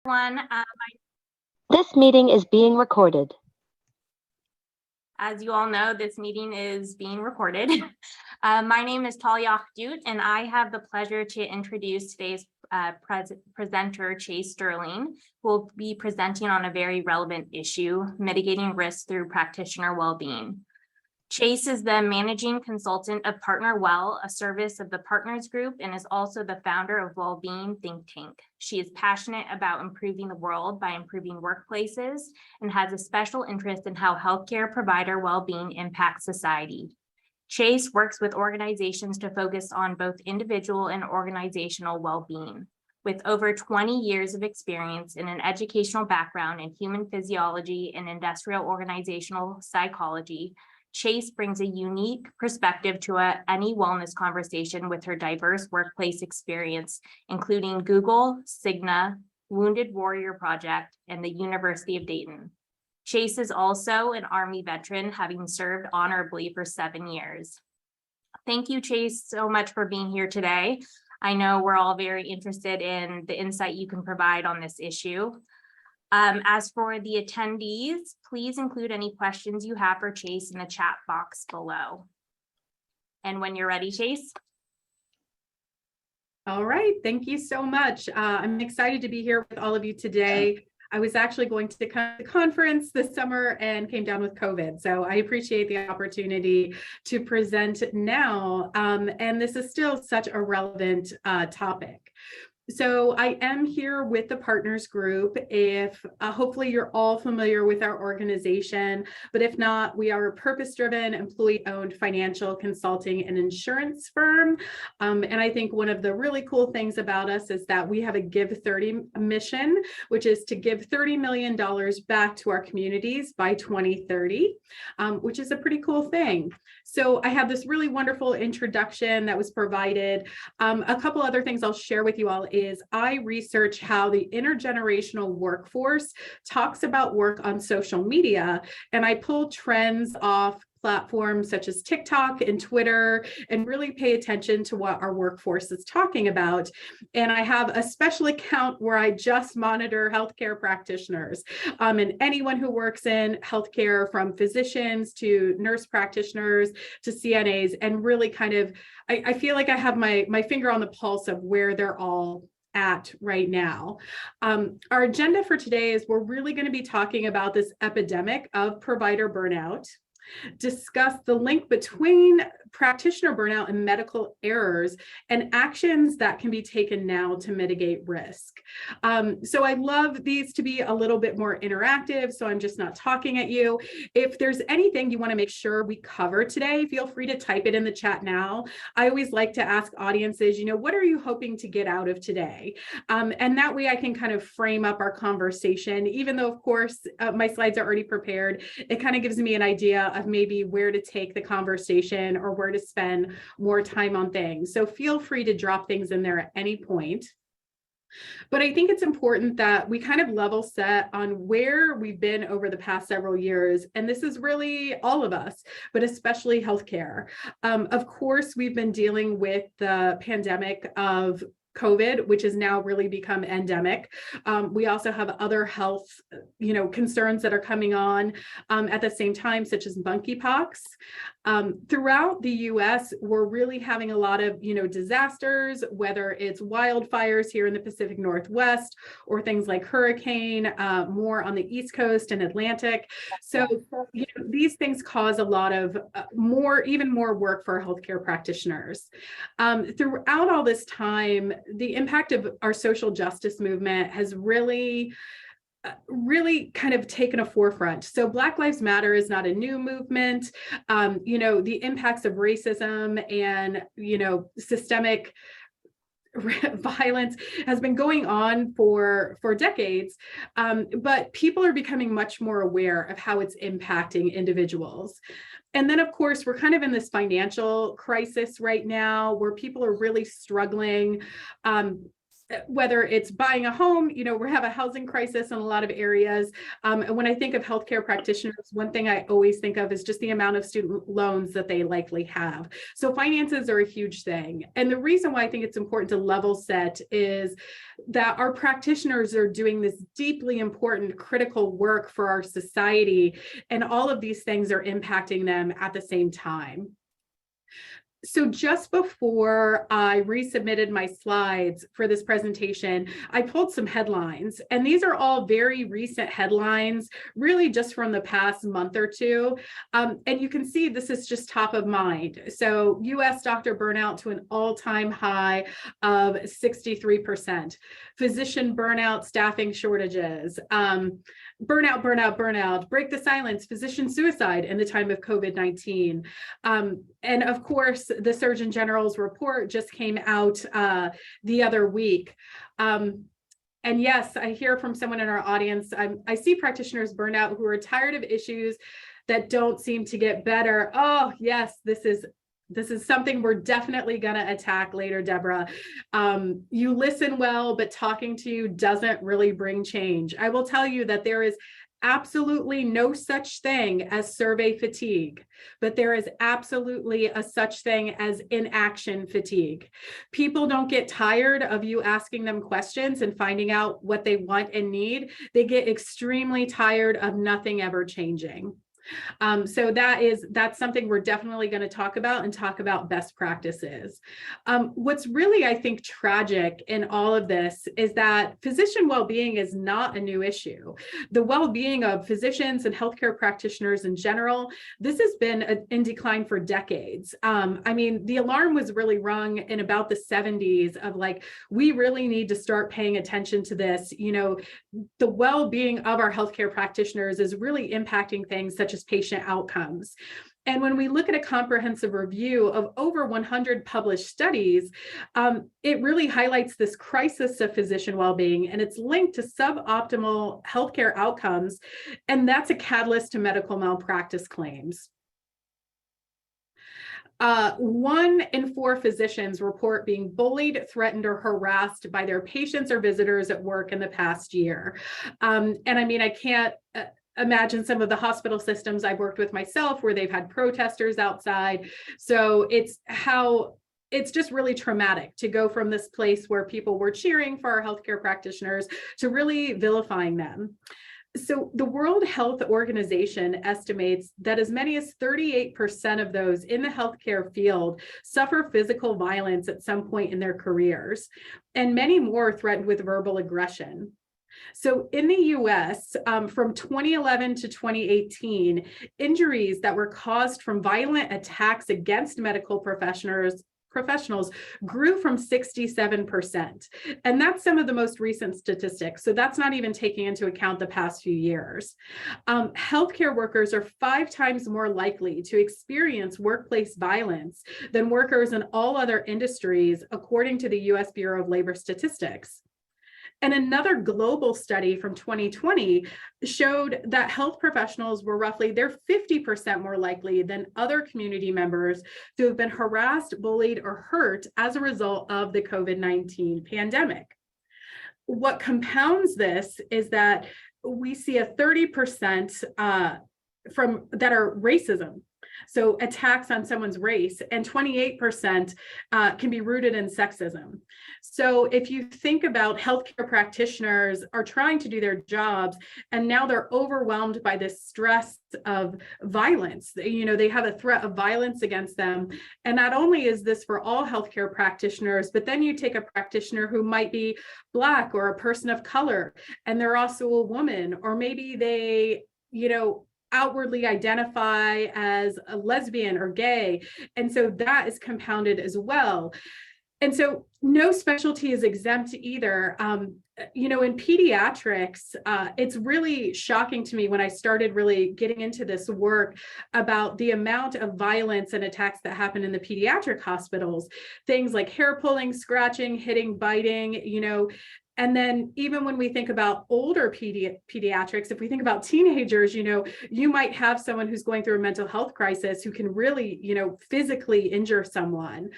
Everyone. This meeting is being recorded. As you all know, this meeting is being recorded. My name is Talia Akhdut, and I have the pleasure to introduce today's presenter, Chase Sterling, who will be presenting on a very relevant issue, mitigating risk through practitioner well-being. Chase is the managing consultant of Partner Well, a service of the Partners Group, and is also the founder of Wellbeing think tank. She is passionate about improving the world by improving workplaces and has a special interest in how healthcare provider well-being impacts society. Chase works with organizations to focus on both individual and organizational well-being. With over 20 years of experience and an educational background in human physiology and industrial organizational psychology, Chase brings a unique perspective to any wellness conversation with her diverse workplace experience, including Google, Cigna, Wounded Warrior Project, and the University of Dayton. Chase is also an Army veteran, having served honorably for 7 years. Thank you, Chase, so much for being here today. I know we're all very interested in the insight you can provide on this issue. As for the attendees, please include any questions you have for Chase in the chat box below. And when you're ready, Chase. All right, thank you so much. I'm excited to be here with all of you today. I was actually going to the conference this summer and came down with COVID. So I appreciate the opportunity to present now. And this is still such a relevant topic. So I am here with the Partners Group. If hopefully you're all familiar with our organization, but if not, we are a purpose-driven, employee-owned financial consulting and insurance firm. And I think one of the really cool things about us is that we have a Give 30 mission, which is to give $30 million back to our communities by 2030, which is a pretty cool thing. So I have this really wonderful introduction that was provided. A couple other things I'll share with you all is I research how the intergenerational workforce talks about work on social media, and I pull trends off platforms such as TikTok and Twitter and really pay attention to what our workforce is talking about. And I have a special account where I just monitor healthcare practitioners and anyone who works in healthcare, from physicians to nurse practitioners to CNAs, and really kind of, I feel like I have my finger on the pulse of where they're all at right now. Our agenda for today is we're really going to be talking about this epidemic of provider burnout, discuss the link between practitioner burnout and medical errors and actions that can be taken now to mitigate risk. So I love these to be a little bit more interactive, so I'm just not talking at you. If there's anything you want to make sure we cover today, feel free to type it in the chat now. I always like to ask audiences, what are you hoping to get out of today? And that way I can kind of frame up our conversation, even though, of course, my slides are already prepared. It kind of gives me an idea of maybe where to take the conversation or where to spend more time on things. So feel free to drop things in there at any point. But I think it's important that we kind of level set on where we've been over the past several years. And this is really all of us, but especially healthcare. Of course, we've been dealing with the pandemic of COVID, which has now really become endemic. We also have other health, concerns that are coming on at the same time, such as monkeypox. Throughout the US, we're really having a lot of, disasters, whether it's wildfires here in the Pacific Northwest or things like hurricane, more on the East Coast and Atlantic. So, these things cause a lot of even more work for healthcare practitioners. Throughout all this time, the impact of our social justice movement has really kind of taken a forefront. So Black Lives Matter is not a new movement. The impacts of racism and, systemic violence has been going on for decades, but people are becoming much more aware of how it's impacting individuals. And then, of course, we're kind of in this financial crisis right now where people are really struggling. whether it's buying a home, we have a housing crisis in a lot of areas. And when I think of healthcare practitioners, one thing I always think of is just the amount of student loans that they likely have. So finances are a huge thing. And the reason why I think it's important to level set is that our practitioners are doing this deeply important, critical work for our society. And all of these things are impacting them at the same time. So just before I resubmitted my slides for this presentation, I pulled some headlines, and these are all very recent headlines, really just from the past month or two. And you can see this is just top of mind. So US doctor burnout to an all-time high of 63%. Physician burnout, staffing shortages, burnout, break the silence, physician suicide in the time of COVID-19. And of course, the Surgeon General's report just came out the other week. And yes, I hear from someone in our audience, I see practitioners burnout who are tired of issues that don't seem to get better. Oh, yes, this is something we're definitely going to attack later, Deborah. You listen well, but talking to you doesn't really bring change. I will tell you that there is absolutely no such thing as survey fatigue, but there is absolutely a such thing as inaction fatigue. People don't get tired of you asking them questions and finding out what they want and need. They get extremely tired of nothing ever changing. So that's something we're definitely going to talk about and talk about best practices. What's really, I think, tragic in all of this is that physician well-being is not a new issue. The well-being of physicians and healthcare practitioners in general, this has been in decline for decades. I mean, the alarm was really rung in about the 70s of like, we really need to start paying attention to this. The well-being of our healthcare practitioners is really impacting things such as patient outcomes. And when we look at a comprehensive review of over 100 published studies, it really highlights this crisis of physician well-being, and it's linked to suboptimal healthcare outcomes, and that's a catalyst to medical malpractice claims. 1 in 4 physicians report being bullied, threatened, or harassed by their patients or visitors at work in the past year. And I mean, I can't imagine some of the hospital systems I've worked with myself where they've had protesters outside. So it's just really traumatic to go from this place where people were cheering for our healthcare practitioners to really vilifying them. So the World Health Organization estimates that as many as 38% of those in the healthcare field suffer physical violence at some point in their careers, and many more threatened with verbal aggression. So in the US, from 2011 to 2018, injuries that were caused from violent attacks against medical professionals grew from 67%. And that's some of the most recent statistics. So that's not even taking into account the past few years. Healthcare workers are 5 times more likely to experience workplace violence than workers in all other industries, according to the US Bureau of Labor Statistics. And another global study from 2020 showed that health professionals were they're 50% more likely than other community members to have been harassed, bullied, or hurt as a result of the COVID-19 pandemic. What compounds this is that we see a 30% that are racism. So attacks on someone's race, and 28% can be rooted in sexism. So if you think about healthcare practitioners are trying to do their jobs, and now they're overwhelmed by this stress of violence, they have a threat of violence against them. And not only is this for all healthcare practitioners, but then you take a practitioner who might be Black or a person of color, and they're also a woman, or maybe they, outwardly identify as a lesbian or gay. And so that is compounded as well. And so no specialty is exempt either. In pediatrics, it's really shocking to me when I started really getting into this work about the amount of violence and attacks that happen in the pediatric hospitals, things like hair pulling, scratching, hitting, biting, And then even when we think about older pediatrics, if we think about teenagers, you might have someone who's going through a mental health crisis who can really, physically injure someone.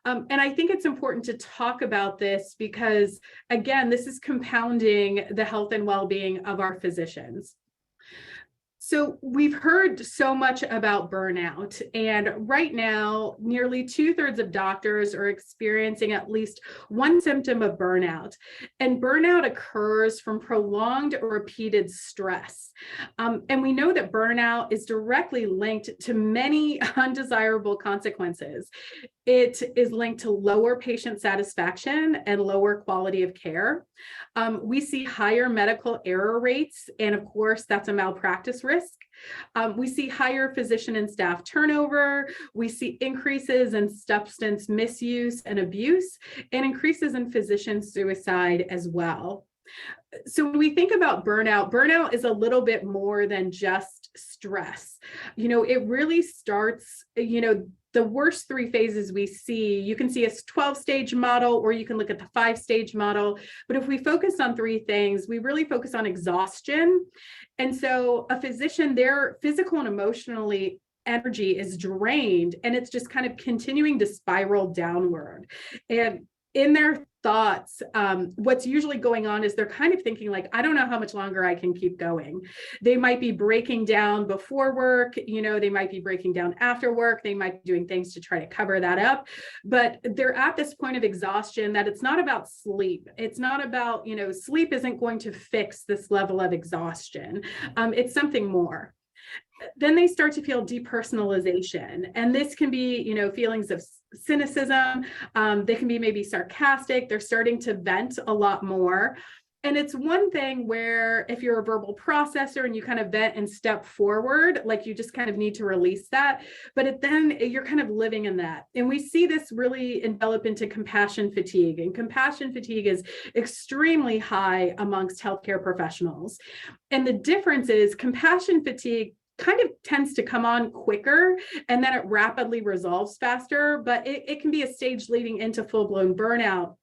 And I think it's important to talk about this because, again, this is compounding the health and well-being of our physicians. So we've heard so much about burnout, and right now, nearly 2/3 of doctors are experiencing at least one symptom of burnout. And burnout occurs from prolonged or repeated stress. And we know that burnout is directly linked to many undesirable consequences. It is linked to lower patient satisfaction and lower quality of care. We see higher medical error rates, and of course, that's a malpractice risk. We see higher physician and staff turnover. We see increases in substance misuse and abuse, and increases in physician suicide as well. So when we think about burnout is a little bit more than just stress. It really starts, the worst 3 phases we see, you can see a 12-stage model, or you can look at the 5-stage model. But if we focus on 3 things, we really focus on exhaustion. And so a physician, their physical and emotionally energy is drained, and it's just kind of continuing to spiral downward. And in their thoughts, what's usually going on is they're kind of thinking like, I don't know how much longer I can keep going. They might be breaking down before work, they might be breaking down after work, they might be doing things to try to cover that up. But they're at this point of exhaustion that it's not about sleep. It's not about, sleep isn't going to fix this level of exhaustion. It's something more. Then they start to feel depersonalization. And this can be, feelings of cynicism. They can be maybe sarcastic. They're starting to vent a lot more. And it's one thing where if you're a verbal processor and you kind of vent and step forward, like you just kind of need to release that, but then you're kind of living in that. And we see this really envelop into compassion fatigue. And compassion fatigue is extremely high amongst healthcare professionals. And the difference is compassion fatigue kind of tends to come on quicker, and then it rapidly resolves faster, but it can be a stage leading into full-blown burnout.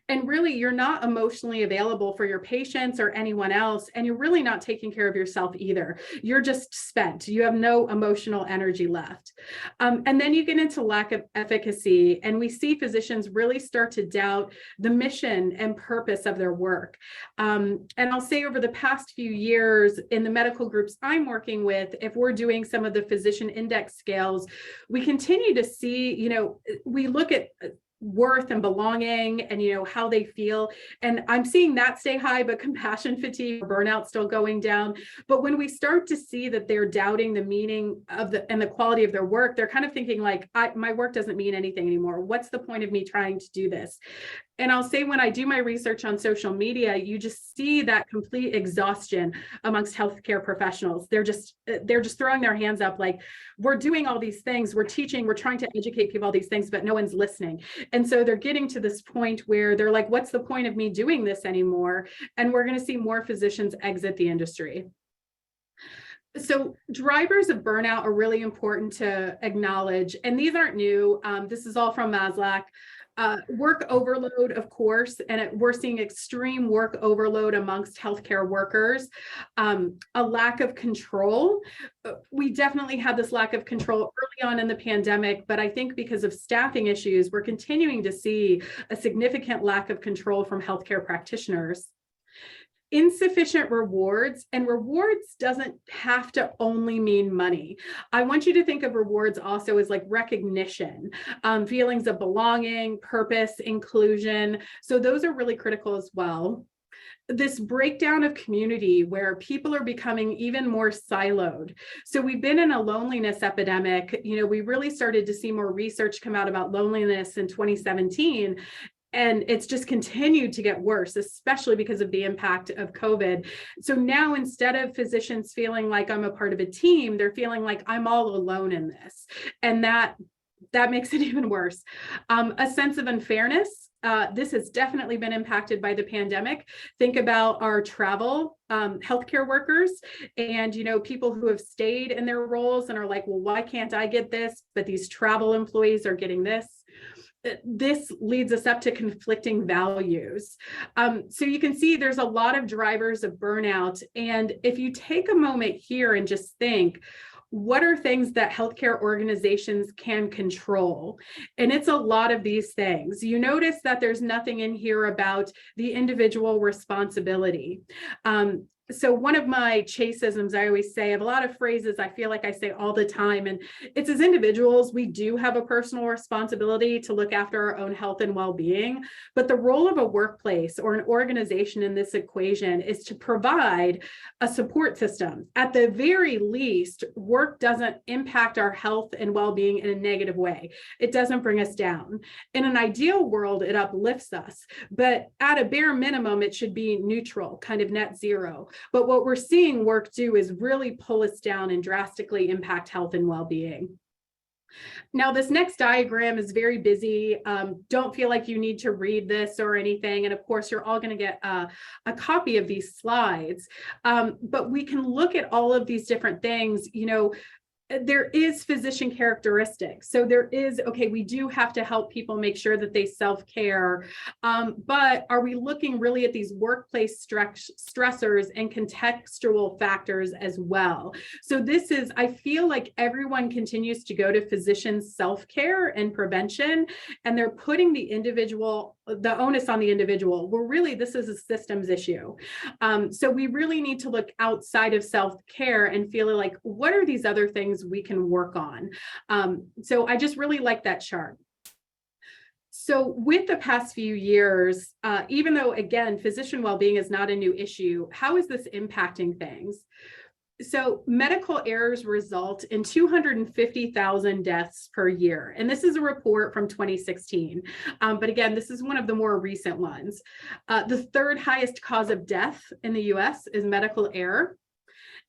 And really, you're not emotionally available for your patients or anyone else, and you're really not taking care of yourself either. You're just spent. You have no emotional energy left. And then you get into lack of efficacy, and we see physicians really start to doubt the mission and purpose of their work. And I'll say over the past few years in the medical groups I'm working with, if we're doing some of the physician index scales, we continue to see, we look at worth and belonging and how they feel, and I'm seeing that stay high, but compassion fatigue, burnout still going down. But when we start to see that they're doubting the meaning of and the quality of their work, they're kind of thinking like, my work doesn't mean anything anymore. What's the point of me trying to do this? And I'll say when I do my research on social media, you just see that complete exhaustion amongst healthcare professionals. They're just throwing their hands up like, we're doing all these things, we're teaching, we're trying to educate people all these things, but no one's listening. And so they're getting to this point where they're like, what's the point of me doing this anymore? And we're going to see more physicians exit the industry. So drivers of burnout are really important to acknowledge, and these aren't new. This is all from Maslach. Work overload, of course, and we're seeing extreme work overload amongst healthcare workers. A lack of control. We definitely had this lack of control early on in the pandemic, but I think because of staffing issues, we're continuing to see a significant lack of control from healthcare practitioners. Insufficient rewards, and rewards doesn't have to only mean money. I want you to think of rewards also as like recognition, feelings of belonging, purpose, inclusion. So those are really critical as well. This breakdown of community where people are becoming even more siloed. So we've been in a loneliness epidemic. We really started to see more research come out about loneliness in 2017. And it's just continued to get worse, especially because of the impact of COVID. So now instead of physicians feeling like I'm a part of a team, they're feeling like I'm all alone in this. And that makes it even worse. A sense of unfairness. This has definitely been impacted by the pandemic. Think about our travel healthcare workers and, people who have stayed in their roles and are like, well, why can't I get this? But these travel employees are getting this. this leads us up to conflicting values. So you can see there's a lot of drivers of burnout. And if you take a moment here and just think, what are things that healthcare organizations can control? And it's a lot of these things. You notice that there's nothing in here about the individual responsibility. So one of my chaseisms, I always say, I have a lot of phrases I feel like I say all the time, and it's as individuals, we do have a personal responsibility to look after our own health and well-being, but the role of a workplace or an organization in this equation is to provide a support system. At the very least, work doesn't impact our health and well-being in a negative way. It doesn't bring us down. In an ideal world, it uplifts us, but at a bare minimum, it should be neutral, kind of net zero. But what we're seeing work do is really pull us down and drastically impact health and well-being. Now, this next diagram is very busy. Don't feel like you need to read this or anything. And of course, you're all going to get a copy of these slides. But we can look at all of these different things. There is physician characteristics. So there is, okay, we do have to help people make sure that they self-care. But are we looking really at these workplace stressors and contextual factors as well? So this is, I feel like everyone continues to go to physician self-care and prevention, and they're putting the onus on the individual. Well, really, this is a systems issue. So we really need to look outside of self-care and feel like, what are these other things we can work on? So I just really like that chart. So with the past few years, even though, again, physician well-being is not a new issue, how is this impacting things? So medical errors result in 250,000 deaths per year. And this is a report from 2016. But again, this is one of the more recent ones. The third highest cause of death in the US is medical error.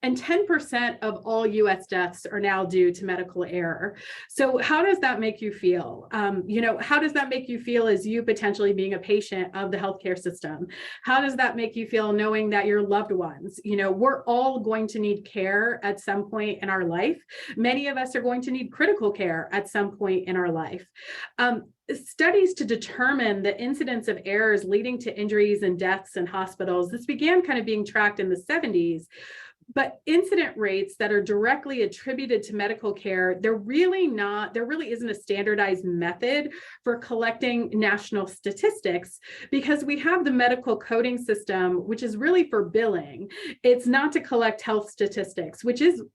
And 10% of all US deaths are now due to medical error. So how does that make you feel? How does that make you feel as you potentially being a patient of the healthcare system? How does that make you feel knowing that your loved ones, we're all going to need care at some point in our life. Many of us are going to need critical care at some point in our life. Studies to determine the incidence of errors leading to injuries and deaths in hospitals, this began kind of being tracked in the 70s. But incident rates that are directly attributed to medical care, there really isn't a standardized method for collecting national statistics, because we have the medical coding system, which is really for billing. It's not to collect health statistics,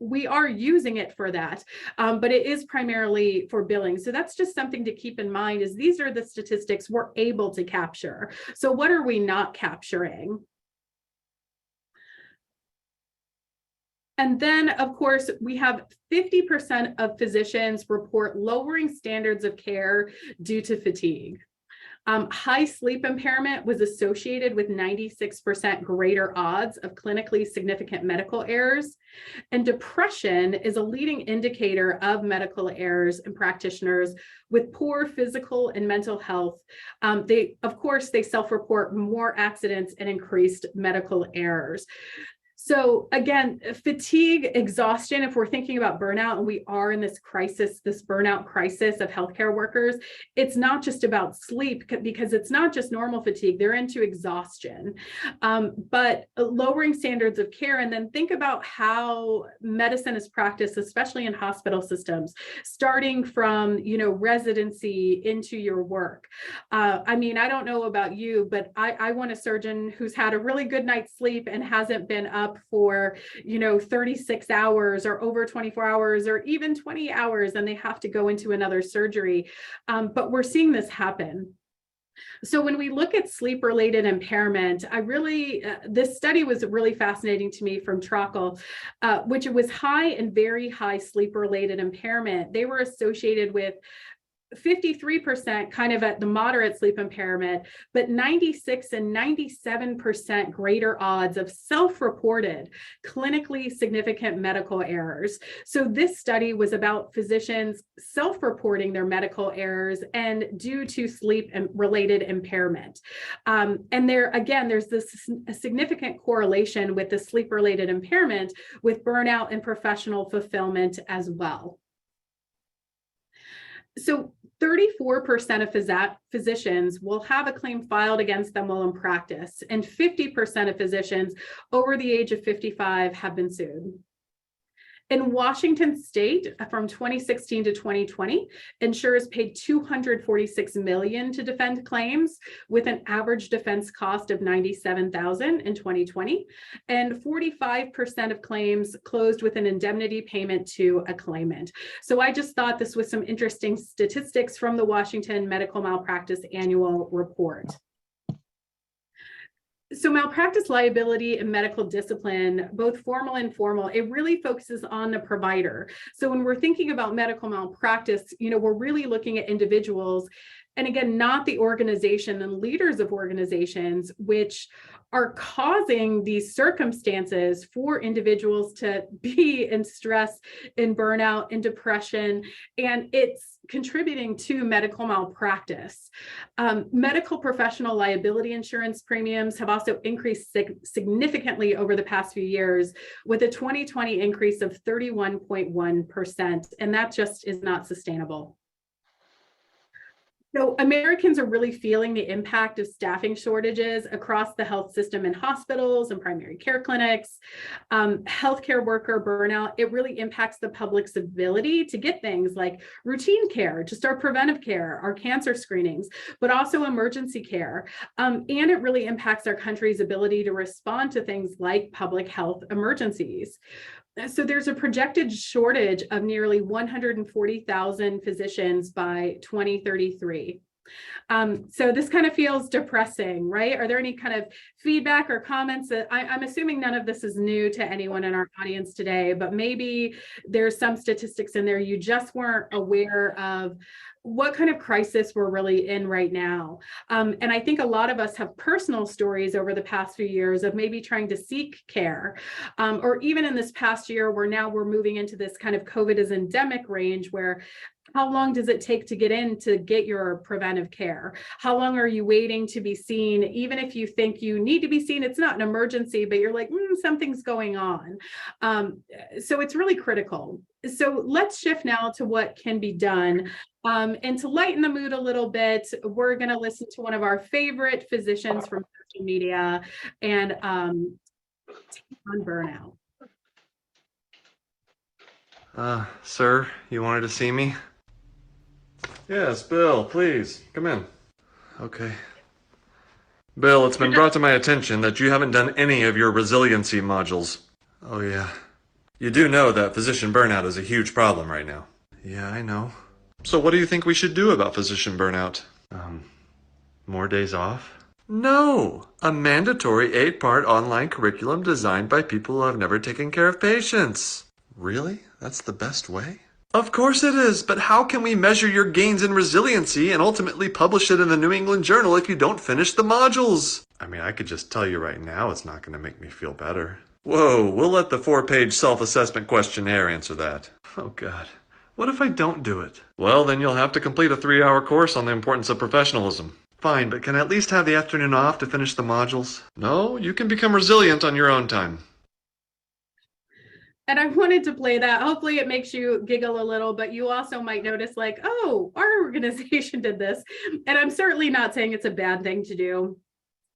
we are using it for that, but it is primarily for billing. So that's just something to keep in mind, is these are the statistics we're able to capture. So what are we not capturing? And then, of course, we have 50% of physicians report lowering standards of care due to fatigue. High sleep impairment was associated with 96% greater odds of clinically significant medical errors. And depression is a leading indicator of medical errors in practitioners with poor physical and mental health. They self-report more accidents and increased medical errors. So again, fatigue, exhaustion, if we're thinking about burnout, and we are in this burnout crisis of healthcare workers, it's not just about sleep, because it's not just normal fatigue, they're into exhaustion. But lowering standards of care, and then think about how medicine is practiced, especially in hospital systems, starting from, residency into your work. I don't know about you, but I want a surgeon who's had a really good night's sleep and hasn't been up for 36 hours or over 24 hours or even 20 hours, and they have to go into another surgery. But we're seeing this happen. So when we look at sleep-related impairment, this study was really fascinating to me from Trockle, which was high and very high sleep-related impairment. They were associated with 53% kind of at the moderate sleep impairment, but 96 and 97% greater odds of self-reported clinically significant medical errors. So this study was about physicians self-reporting their medical errors and due to sleep-related impairment. And there's this significant correlation with the sleep-related impairment with burnout and professional fulfillment as well. So 34% of physicians will have a claim filed against them while in practice, and 50% of physicians over the age of 55 have been sued. In Washington state, from 2016 to 2020, insurers paid $246 million to defend claims, with an average defense cost of $97,000 in 2020, and 45% of claims closed with an indemnity payment to a claimant. So I just thought this was some interesting statistics from the Washington Medical Malpractice Annual Report. So malpractice liability and medical discipline, both formal and informal, it really focuses on the provider. So when we're thinking about medical malpractice, we're really looking at individuals, and again, not the organization and leaders of organizations, which are causing these circumstances for individuals to be in stress, in burnout, in depression, and it's contributing to medical malpractice. Medical professional liability insurance premiums have also increased significantly over the past few years, with a 2020 increase of 31.1%, and that just is not sustainable. So Americans are really feeling the impact of staffing shortages across the health system in hospitals and primary care clinics. Healthcare worker burnout, it really impacts the public's ability to get things like routine care, just our preventive care, our cancer screenings, but also emergency care. And it really impacts our country's ability to respond to things like public health emergencies. So there's a projected shortage of nearly 140,000 physicians by 2033. So this kind of feels depressing, right? Are there any kind of feedback or comments that I'm assuming none of this is new to anyone in our audience today, but maybe there's some statistics in there you just weren't aware of what kind of crisis we're really in right now. And I think a lot of us have personal stories over the past few years of maybe trying to seek care, or even in this past year where now we're moving into this kind of COVID is endemic range where how long does it take to get in to get your preventive care? How long are you waiting to be seen? Even if you think you need to be seen, it's not an emergency, but you're like, something's going on. So it's really critical. So let's shift now to what can be done. And to lighten the mood a little bit, we're going to listen to one of our favorite physicians from social media and on burnout. Sir, you wanted to see me? Yes, Bill, please, come in. Okay. Bill, it's been brought to my attention that you haven't done any of your resiliency modules. Oh, yeah. You do know that physician burnout is a huge problem right now. Yeah, I know. So what do you think we should do about physician burnout? More days off? No! A mandatory 8-part online curriculum designed by people who have never taken care of patients. Really? That's the best way? Of course it is, but how can we measure your gains in resiliency and ultimately publish it in the New England Journal if you don't finish the modules? I mean, I could just tell you right now it's not going to make me feel better. Whoa, we'll let the 4-page self-assessment questionnaire answer that. Oh God, what if I don't do it? Well, then you'll have to complete a 3-hour course on the importance of professionalism. Fine, but can I at least have the afternoon off to finish the modules? No, you can become resilient on your own time. And I wanted to play that. Hopefully it makes you giggle a little, but you also might notice like, oh, our organization did this. And I'm certainly not saying it's a bad thing to do.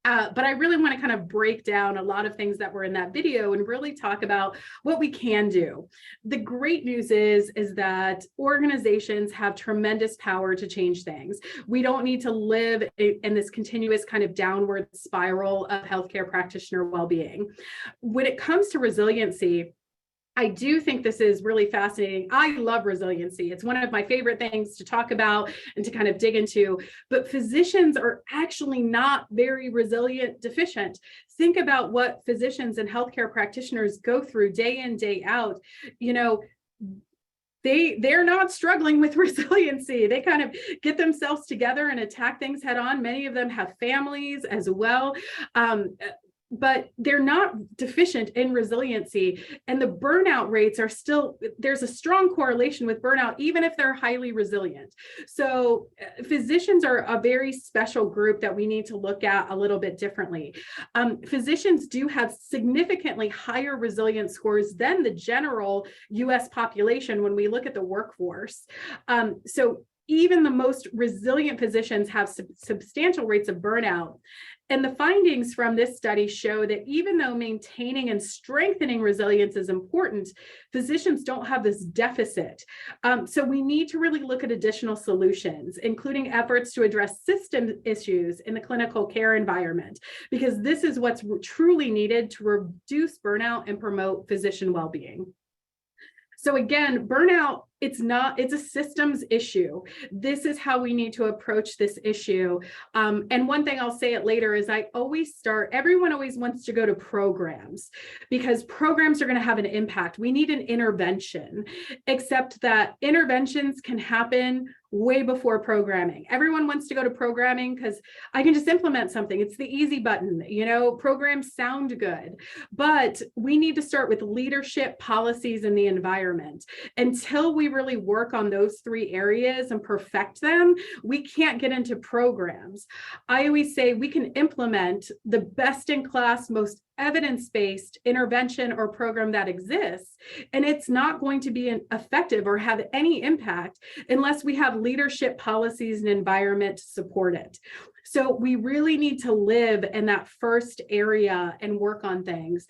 But I really want to kind of break down a lot of things that were in that video and really talk about what we can do. The great news is that organizations have tremendous power to change things. We don't need to live in this continuous kind of downward spiral of healthcare practitioner well-being. When it comes to resiliency, I do think this is really fascinating. I love resiliency. It's one of my favorite things to talk about and to kind of dig into, but physicians are actually not very resilient deficient. Think about what physicians and healthcare practitioners go through day in, day out. They're not struggling with resiliency. They kind of get themselves together and attack things head on. Many of them have families as well. But they're not deficient in resiliency, and the burnout rates are still, there's a strong correlation with burnout, even if they're highly resilient. So physicians are a very special group that we need to look at a little bit differently. Physicians do have significantly higher resilience scores than the general US population when we look at the workforce. So even the most resilient physicians have substantial rates of burnout. And the findings from this study show that even though maintaining and strengthening resilience is important, physicians don't have this deficit. So we need to really look at additional solutions, including efforts to address system issues in the clinical care environment, because this is what's truly needed to reduce burnout and promote physician well-being. So again, burnout, it's a systems issue. This is how we need to approach this issue. And one thing I'll say it later is everyone always wants to go to programs because programs are going to have an impact. We need an intervention, except that interventions can happen way before programming. Everyone wants to go to programming because I can just implement something. It's the easy button. Programs sound good, but we need to start with leadership, policies, and the environment. Until we really work on those three areas and perfect them, we can't get into programs. I always say we can implement the best in class, most evidence-based intervention or program that exists, and it's not going to be effective or have any impact unless we have leadership, policies, and environment to support it. So we really need to live in that first area and work on things.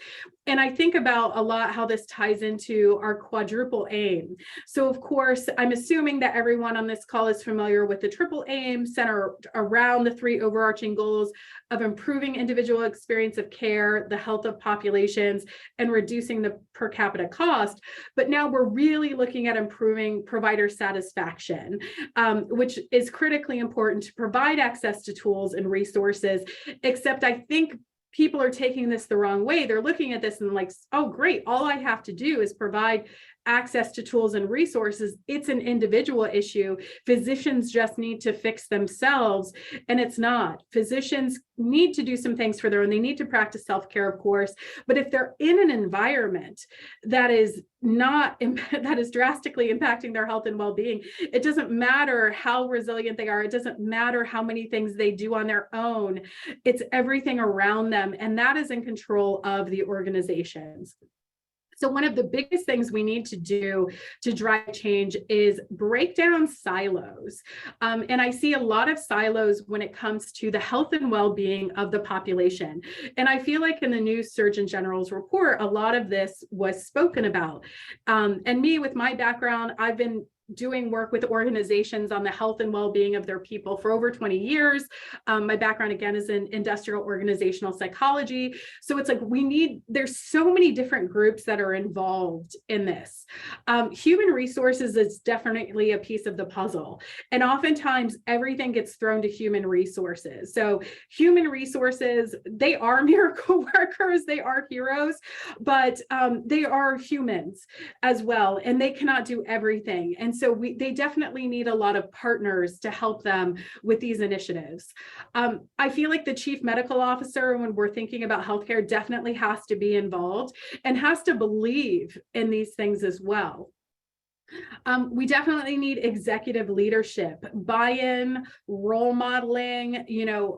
And I think about a lot how this ties into our quadruple aim. So of course, I'm assuming that everyone on this call is familiar with the triple aim centered around the three overarching goals of improving individual experience of care, the health of populations, and reducing the per capita cost. But now we're really looking at improving provider satisfaction, which is critically important to provide access to tools and resources, except I think people are taking this the wrong way. They're looking at this and like, oh, great, all I have to do is provide access to tools and resources. It's an individual issue. Physicians just need to fix themselves, and it's not. Physicians need to do some things for their own. They need to practice self-care, of course, but if they're in an environment that is drastically impacting their health and well-being, it doesn't matter how resilient they are. It doesn't matter how many things they do on their own. It's everything around them, and that is in control of the organizations. So one of the biggest things we need to do to drive change is break down silos. And I see a lot of silos when it comes to the health and well-being of the population. And I feel like in the new Surgeon General's report, a lot of this was spoken about. And me, with my background, I've been doing work with organizations on the health and well-being of their people for over 20 years. My background, again, is in industrial organizational psychology. So it's like there's so many different groups that are involved in this. Human resources is definitely a piece of the puzzle. And oftentimes everything gets thrown to human resources. So human resources, they are miracle workers, they are heroes, but they are humans as well, and they cannot do everything. And so they definitely need a lot of partners to help them with these initiatives. I feel like the chief medical officer, when we're thinking about healthcare, definitely has to be involved and has to believe in these things as well. We definitely need executive leadership, buy-in, role modeling,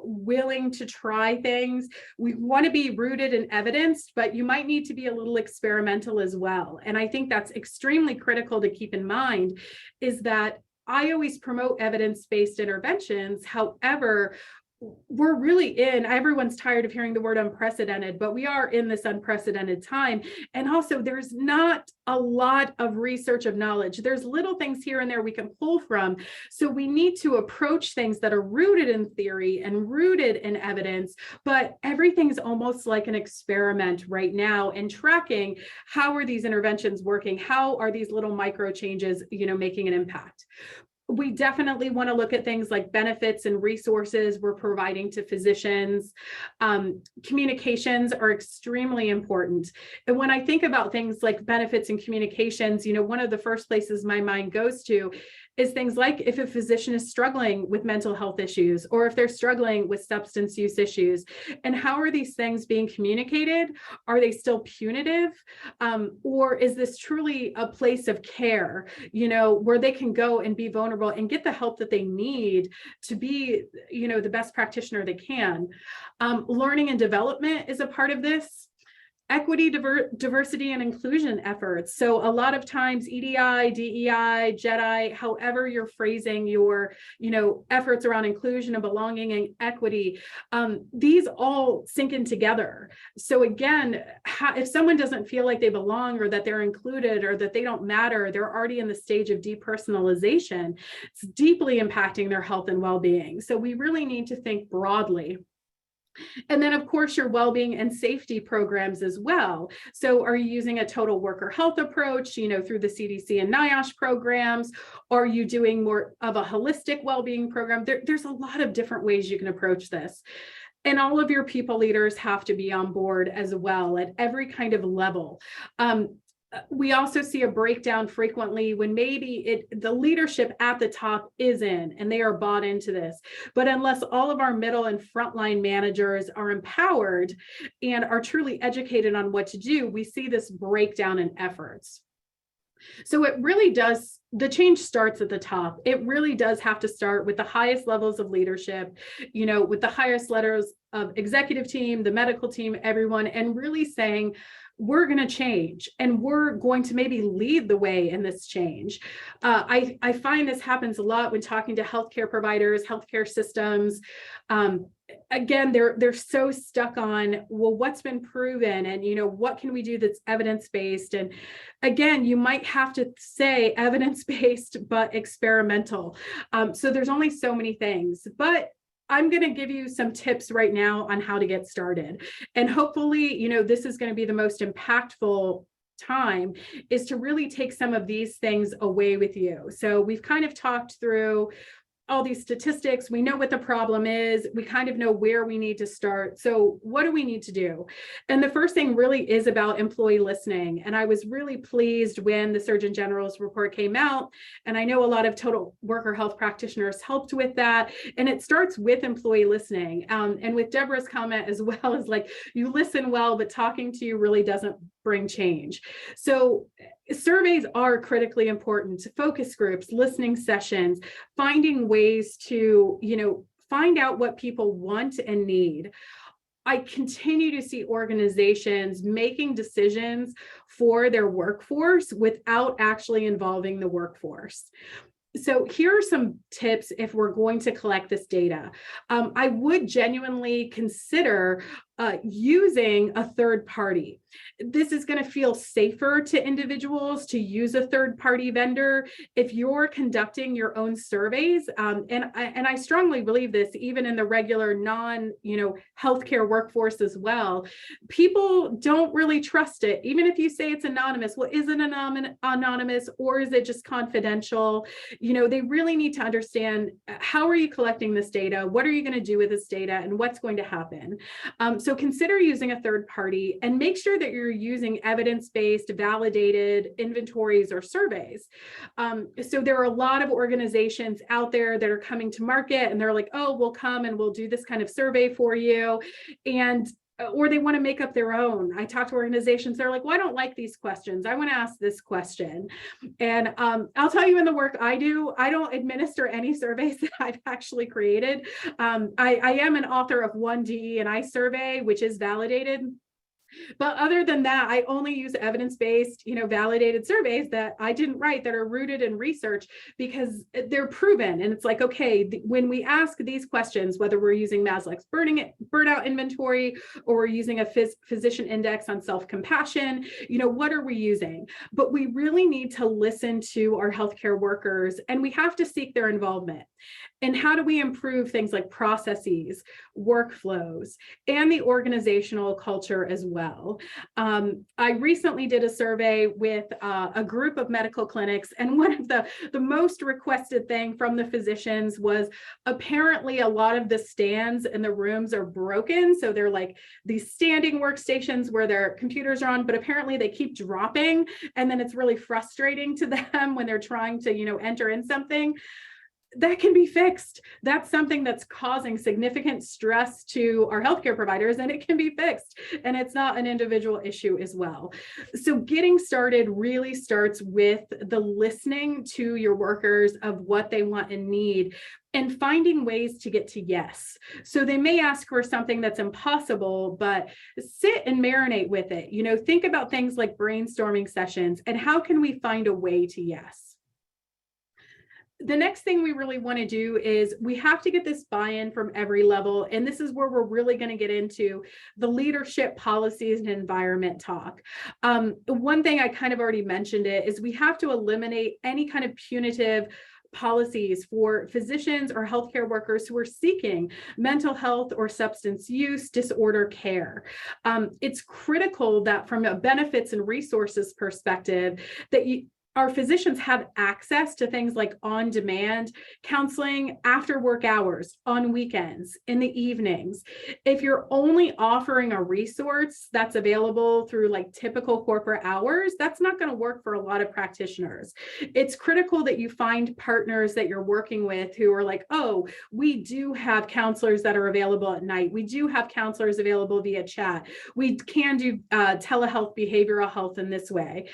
willing to try things. We want to be rooted in evidence, but you might need to be a little experimental as well. And I think that's extremely critical to keep in mind, is that I always promote evidence-based interventions. However, we're really everyone's tired of hearing the word unprecedented, but we are in this unprecedented time. And also there's not a lot of research of knowledge. There's little things here and there we can pull from. So we need to approach things that are rooted in theory and rooted in evidence, but everything's almost like an experiment right now, and tracking how are these interventions working? How are these little micro changes, making an impact? We definitely want to look at things like benefits and resources we're providing to physicians. Communications are extremely important. And when I think about things like benefits and communications, one of the first places my mind goes to is things like if a physician is struggling with mental health issues, or if they're struggling with substance use issues, and how are these things being communicated? Are they still punitive? Or is this truly a place of care, where they can go and be vulnerable and get the help that they need to be, the best practitioner they can? Learning and development is a part of this. equity, diversity, and inclusion efforts. So a lot of times EDI, DEI, JEDI, however you're phrasing your, efforts around inclusion and belonging and equity, these all sink in together. So again, if someone doesn't feel like they belong or that they're included or that they don't matter, they're already in the stage of depersonalization. It's deeply impacting their health and well-being. So we really need to think broadly. And then, of course, your well-being and safety programs as well. So are you using a total worker health approach, through the CDC and NIOSH programs? Are you doing more of a holistic well-being program? There's a lot of different ways you can approach this. And all of your people leaders have to be on board as well at every kind of level. We also see a breakdown frequently when maybe the leadership at the top is in and they are bought into this. But unless all of our middle and frontline managers are empowered and are truly educated on what to do, we see this breakdown in efforts. So it really does, the change starts at the top. It really does have to start with the highest levels of leadership, with the highest levels of executive team, the medical team, everyone, and really saying, we're going to change and we're going to maybe lead the way in this change. I find this happens a lot when talking to healthcare providers, healthcare systems. Again, they're so stuck on, well, what's been proven and, what can we do that's evidence-based? And again, you might have to say evidence-based, but experimental. So there's only so many things, but I'm going to give you some tips right now on how to get started. And hopefully, this is going to be the most impactful time, is to really take some of these things away with you. So we've kind of talked through all these statistics. We know what the problem is. We kind of know where we need to start. So what do we need to do? And the first thing really is about employee listening. And I was really pleased when the Surgeon General's report came out. And I know a lot of total worker health practitioners helped with that. And it starts with employee listening. And with Deborah's comment as well, is like, you listen well, but talking to you really doesn't bring change. So surveys are critically important. Focus groups, listening sessions, finding ways to, find out what people want and need. I continue to see organizations making decisions for their workforce without actually involving the workforce. So here are some tips if we're going to collect this data. I would genuinely consider using a third party. This is going to feel safer to individuals to use a third party vendor if you're conducting your own surveys. And I strongly believe this, even in the regular healthcare workforce as well. People don't really trust it, even if you say it's anonymous. Well, is it anonymous or is it just confidential? They really need to understand, how are you collecting this data? What are you going to do with this data and what's going to happen? So consider using a third party and make sure that you're using evidence-based, validated inventories or surveys. So there are a lot of organizations out there that are coming to market and they're like, oh, we'll come and we'll do this kind of survey for you. Or they want to make up their own. I talk to organizations, they're like, well, I don't like these questions. I want to ask this question. And I'll tell you, in the work I do, I don't administer any surveys that I've actually created. I am an author of one DE&I survey, which is validated. But other than that, I only use evidence-based, validated surveys that I didn't write, that are rooted in research, because they're proven. And it's like, okay, when we ask these questions, whether we're using Maslach's burnout inventory or we're using a physician index on self-compassion, what are we using? But we really need to listen to our healthcare workers, and we have to seek their involvement. And how do we improve things like processes, workflows, and the organizational culture as well? I recently did a survey with a group of medical clinics, and one of the most requested thing from the physicians was, apparently a lot of the stands in the rooms are broken. So they're like these standing workstations where their computers are on, but apparently they keep dropping. And then it's really frustrating to them when they're trying to, enter in something. that can be fixed. That's something that's causing significant stress to our healthcare providers, and it can be fixed. And it's not an individual issue as well. So getting started really starts with the listening to your workers of what they want and need, and finding ways to get to yes. So they may ask for something that's impossible, but sit and marinate with it. Think about things like brainstorming sessions and how can we find a way to yes. The next thing we really want to do is we have to get this buy-in from every level. And this is where we're really going to get into the leadership policies and environment talk. One thing I kind of already mentioned it is we have to eliminate any kind of punitive policies for physicians or healthcare workers who are seeking mental health or substance use disorder care. It's critical that from a benefits and resources perspective that our physicians have access to things like on-demand counseling after work hours, on weekends, in the evenings. If you're only offering a resource that's available through like typical corporate hours, that's not going to work for a lot of practitioners. It's critical that you find partners that you're working with who are like, oh, we do have counselors that are available at night. We do have counselors available via chat. We can do telehealth, behavioral health in this way.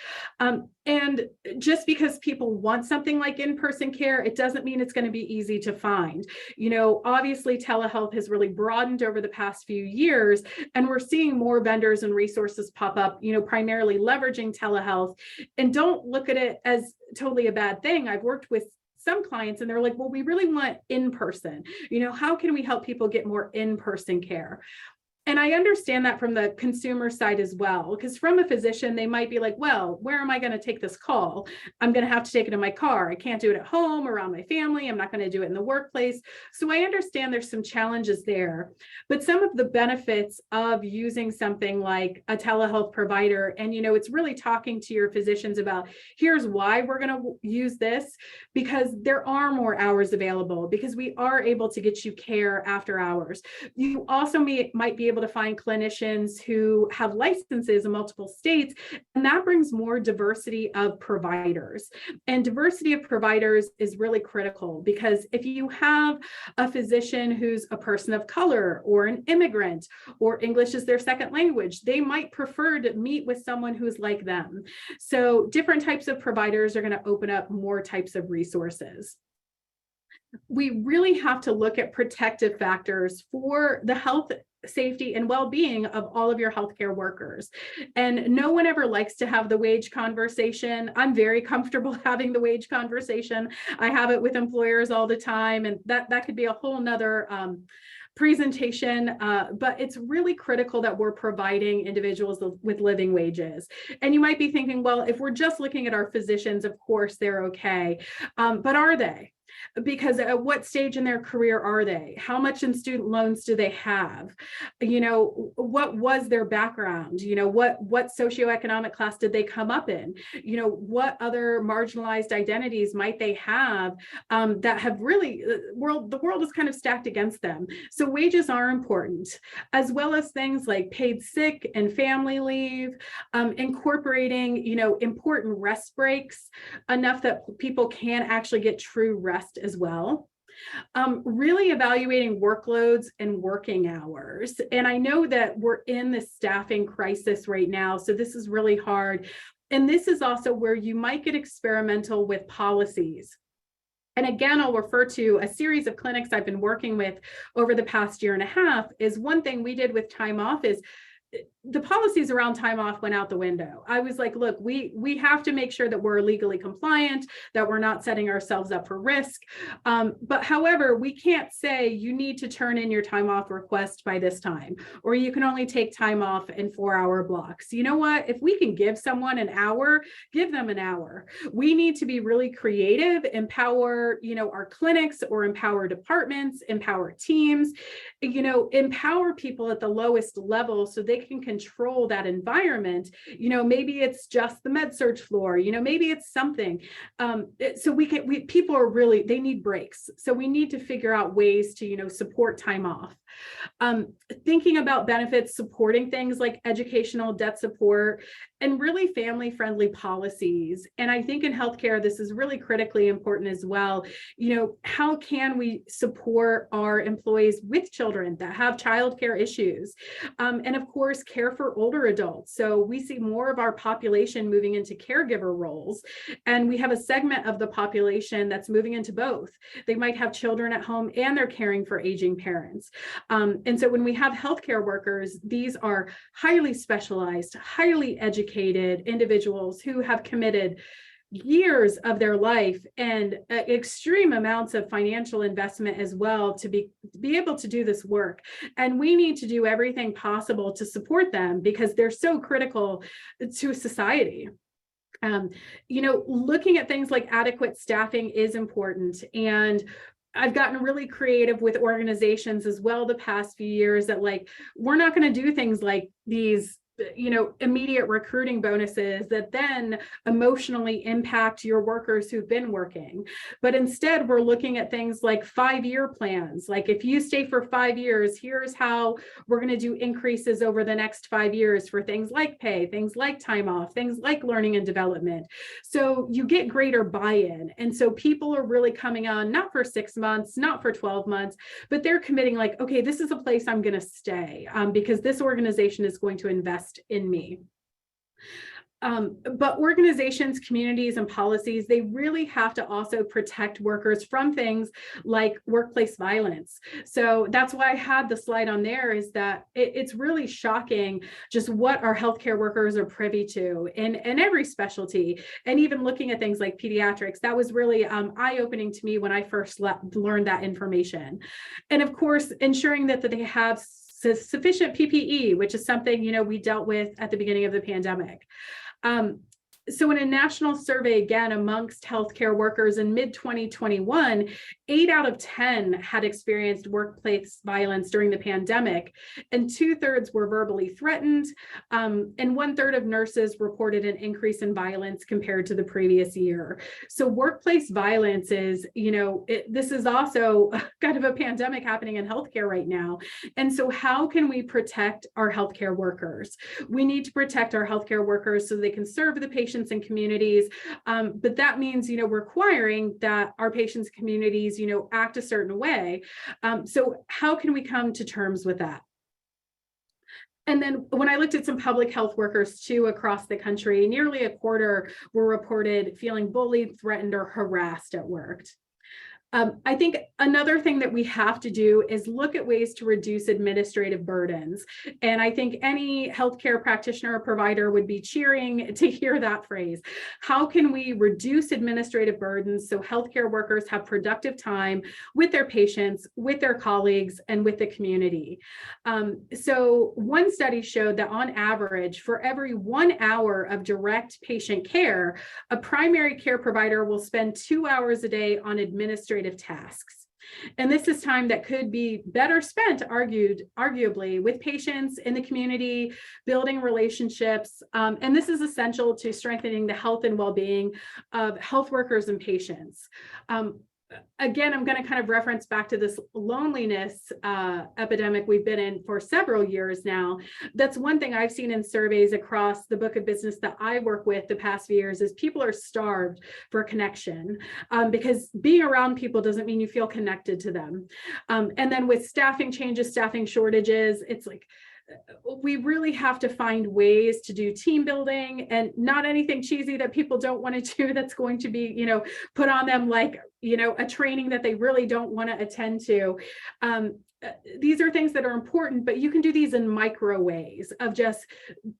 And just because people want something like in-person care, it doesn't mean it's going to be easy to find. Obviously telehealth has really broadened over the past few years, and we're seeing more vendors and resources pop up, primarily leveraging telehealth. And don't look at it as totally a bad thing. I've worked with some clients and they're like, well, we really want in-person. How can we help people get more in-person care? And I understand that from the consumer side as well, because from a physician, they might be like, well, where am I going to take this call? I'm going to have to take it in my car. I can't do it at home around my family. I'm not going to do it in the workplace. So I understand there's some challenges there, but some of the benefits of using something like a telehealth provider, and, it's really talking to your physicians about, here's why we're going to use this, because there are more hours available, because we are able to get you care after hours. You also might be able to find clinicians who have licenses in multiple states, and that brings more diversity of providers. And diversity of providers is really critical, because if you have a physician who's a person of color or an immigrant or English is their second language, they might prefer to meet with someone who's like them. So different types of providers are going to open up more types of resources. We really have to look at protective factors for the health, safety, and well-being of all of your healthcare workers. And no one ever likes to have the wage conversation. I'm very comfortable having the wage conversation. I have it with employers all the time, and that could be a whole nother presentation, but it's really critical that we're providing individuals with living wages. And you might be thinking, well, if we're just looking at our physicians, of course they're okay, but are they? Because at what stage in their career are they? How much in student loans do they have? What was their background? What socioeconomic class did they come up in? What other marginalized identities might they have that have really, the world is kind of stacked against them. So wages are important, as well as things like paid sick and family leave, incorporating, important rest breaks, enough that people can actually get true rest as well. Really evaluating workloads and working hours. And I know that we're in this staffing crisis right now, so this is really hard. And this is also where you might get experimental with policies. And again, I'll refer to a series of clinics I've been working with over the past year and a half. Is one thing we did with time off is the policies around time off went out the window. I was like, look, we have to make sure that we're legally compliant, that we're not setting ourselves up for risk. But however, we can't say you need to turn in your time off request by this time, or you can only take time off in 4-hour blocks. You know what? If we can give someone an hour, give them an hour. We need to be really creative, empower, our clinics, or empower departments, empower teams, empower people at the lowest level so they can control that environment. Maybe it's just the med surg floor, maybe it's something. So people are really, they need breaks. So we need to figure out ways to, support time off. Thinking about benefits, supporting things like educational debt support, and really family-friendly policies. And I think in healthcare, this is really critically important as well. How can we support our employees with children that have childcare issues? And of course, care for older adults. So we see more of our population moving into caregiver roles. And we have a segment of the population that's moving into both. They might have children at home and they're caring for aging parents. And so when we have healthcare workers, these are highly specialized, highly educated individuals who have committed years of their life and extreme amounts of financial investment as well to be able to do this work. And we need to do everything possible to support them because they're so critical to society. Looking at things like adequate staffing is important. And I've gotten really creative with organizations as well the past few years that we're not going to do things like these immediate recruiting bonuses that then emotionally impact your workers who've been working. But instead, we're looking at things like 5-year plans. Like if you stay for 5 years, here's how we're going to do increases over the next 5 years for things like pay, things like time off, things like learning and development. So you get greater buy-in. And so people are really coming on, not for 6 months, not for 12 months, but they're committing okay, this is a place I'm going to stay because this organization is going to invest in me. But organizations, communities, and policies, they really have to also protect workers from things like workplace violence. So that's why I had the slide on there, is that it's really shocking just what our healthcare workers are privy to in every specialty. And even looking at things like pediatrics, that was really eye-opening to me when I first learned that information. And of course, ensuring that they have sufficient PPE, which is something, we dealt with at the beginning of the pandemic. So in a national survey, again, amongst healthcare workers in mid-2021, 8 out of 10 had experienced workplace violence during the pandemic, and 2/3 were verbally threatened, and 1/3 of nurses reported an increase in violence compared to the previous year. So workplace violence is, this is also kind of a pandemic happening in healthcare right now. And so how can we protect our healthcare workers? We need to protect our healthcare workers so they can serve the patients and communities. But that means, requiring that our patients and communities, act a certain way. So how can we come to terms with that? And then when I looked at some public health workers too across the country, nearly a quarter were reported feeling bullied, threatened, or harassed at work. I think another thing that we have to do is look at ways to reduce administrative burdens. And I think any healthcare practitioner or provider would be cheering to hear that phrase. How can we reduce administrative burdens so healthcare workers have productive time with their patients, with their colleagues, and with the community? So one study showed that on average, for every 1 hour of direct patient care, a primary care provider will spend 2 hours a day on administrative tasks. And this is time that could be better spent, arguably, with patients in the community, building relationships. And this is essential to strengthening the health and well-being of health workers and patients. Again, I'm going to kind of reference back to this loneliness epidemic we've been in for several years now. That's one thing I've seen in surveys across the book of business that I work with the past few years is people are starved for connection because being around people doesn't mean you feel connected to them. And then with staffing changes, staffing shortages, it's we really have to find ways to do team building and not anything cheesy that people don't want to do that's going to be, put on them like, a training that they really don't want to attend to. These are things that are important, but you can do these in micro ways of just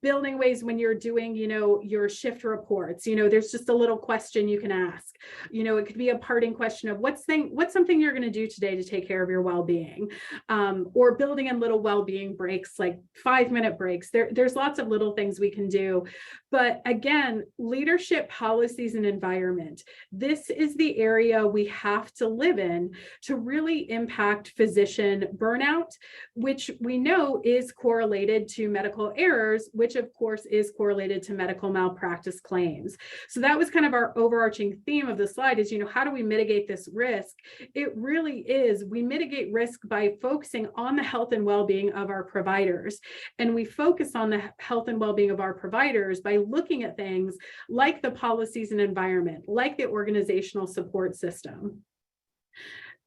building ways when you're doing, your shift reports. There's just a little question you can ask. It could be a parting question of what's something you're going to do today to take care of your well-being, or building in little well-being breaks, like 5-minute breaks. There's lots of little things we can do. But again, leadership, policies, and environment. This is the area we have to live in to really impact physician burnout, which we know is correlated to medical errors, which of course is correlated to medical malpractice claims. So that was kind of our overarching theme of the slide is, how do we mitigate this risk? It really is, we mitigate risk by focusing on the health and well-being of our providers. And we focus on the health and well-being of our providers by looking at things like the policies and environment, like the organizational support system.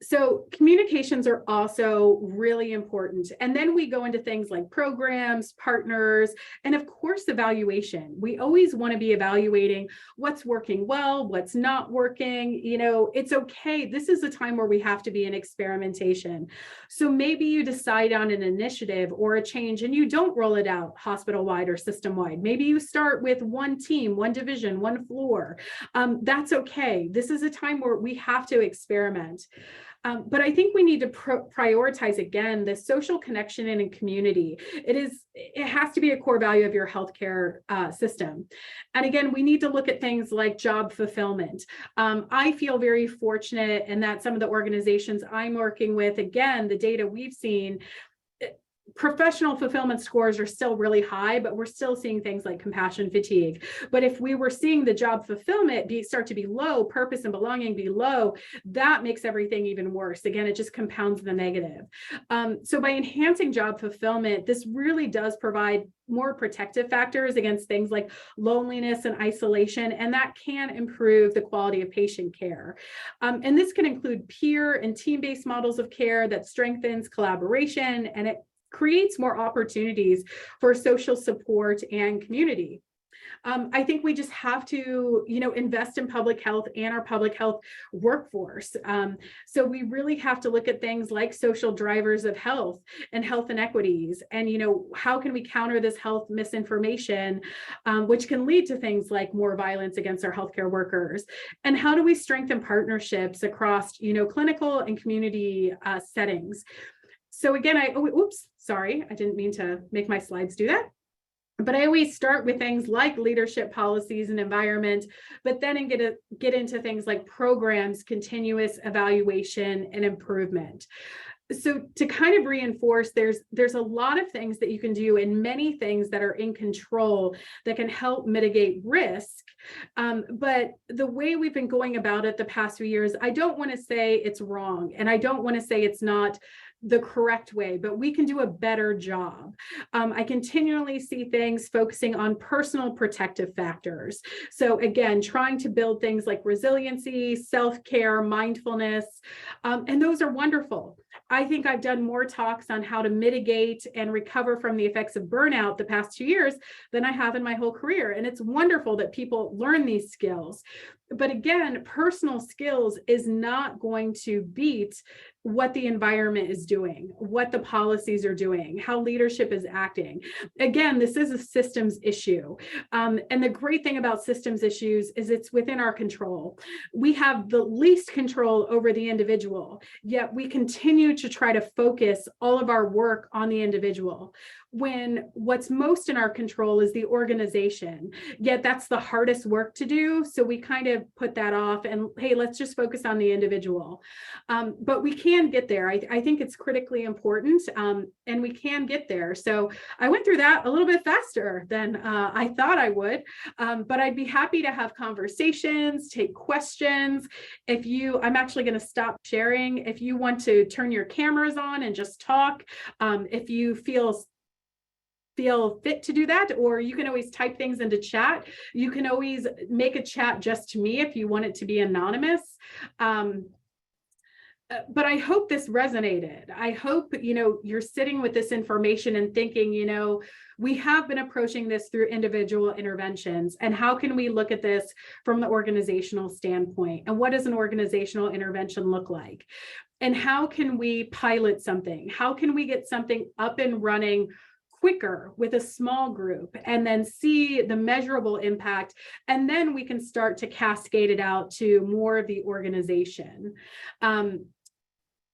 So communications are also really important. And then we go into things like programs, partners, and of course, evaluation. We always want to be evaluating what's working well, what's not working. It's okay. This is a time where we have to be in experimentation. So maybe you decide on an initiative or a change and you don't roll it out hospital-wide or system-wide. Maybe you start with one team, one division, one floor. That's okay. This is a time where we have to experiment. But I think we need to prioritize again the social connection and in community. It has to be a core value of your healthcare system. And again, we need to look at things like job fulfillment. I feel very fortunate in that some of the organizations I'm working with, again, the data we've seen, professional fulfillment scores are still really high, but we're still seeing things like compassion fatigue. But if we were seeing the job fulfillment start to be low, purpose and belonging be low, that makes everything even worse. Again, it just compounds the negative. So by enhancing job fulfillment, this really does provide more protective factors against things like loneliness and isolation, and that can improve the quality of patient care. And this can include peer and team-based models of care that strengthens collaboration, and it creates more opportunities for social support and community. I think we just have to, invest in public health and our public health workforce. So we really have to look at things like social drivers of health and health inequities. And, how can we counter this health misinformation, which can lead to things like more violence against our healthcare workers? And how do we strengthen partnerships across, clinical and community settings? So again, sorry, I didn't mean to make my slides do that. But I always start with things like leadership policies and environment, but then get into things like programs, continuous evaluation, and improvement. So to kind of reinforce, there's a lot of things that you can do and many things that are in control that can help mitigate risk. But the way we've been going about it the past few years, I don't want to say it's wrong, and I don't want to say it's not the correct way, but we can do a better job. I continually see things focusing on personal protective factors. So again, trying to build things like resiliency, self-care, mindfulness, and those are wonderful. I think I've done more talks on how to mitigate and recover from the effects of burnout the past 2 years than I have in my whole career. And it's wonderful that people learn these skills. But again, personal skills is not going to beat what the environment is doing, what the policies are doing, how leadership is acting. Again, this is a systems issue. And the great thing about systems issues is it's within our control. We have the least control over the individual, yet we continue to try to focus all of our work on the individual, when what's most in our control is the organization. Yet that's the hardest work to do. So we kind of put that off and, hey, let's just focus on the individual. But we can get there. I think it's critically important, and we can get there. So I went through that a little bit faster than I thought I would, but I'd be happy to have conversations, take questions. I'm actually going to stop sharing. If you want to turn your cameras on and just talk, if you feel fit to do that, or you can always type things into chat. You can always make a chat just to me if you want it to be anonymous. But I hope this resonated. I hope, you're sitting with this information and thinking, we have been approaching this through individual interventions. And how can we look at this from the organizational standpoint? And what does an organizational intervention look like? And how can we pilot something? How can we get something up and running quicker with a small group and then see the measurable impact? And then we can start to cascade it out to more of the organization.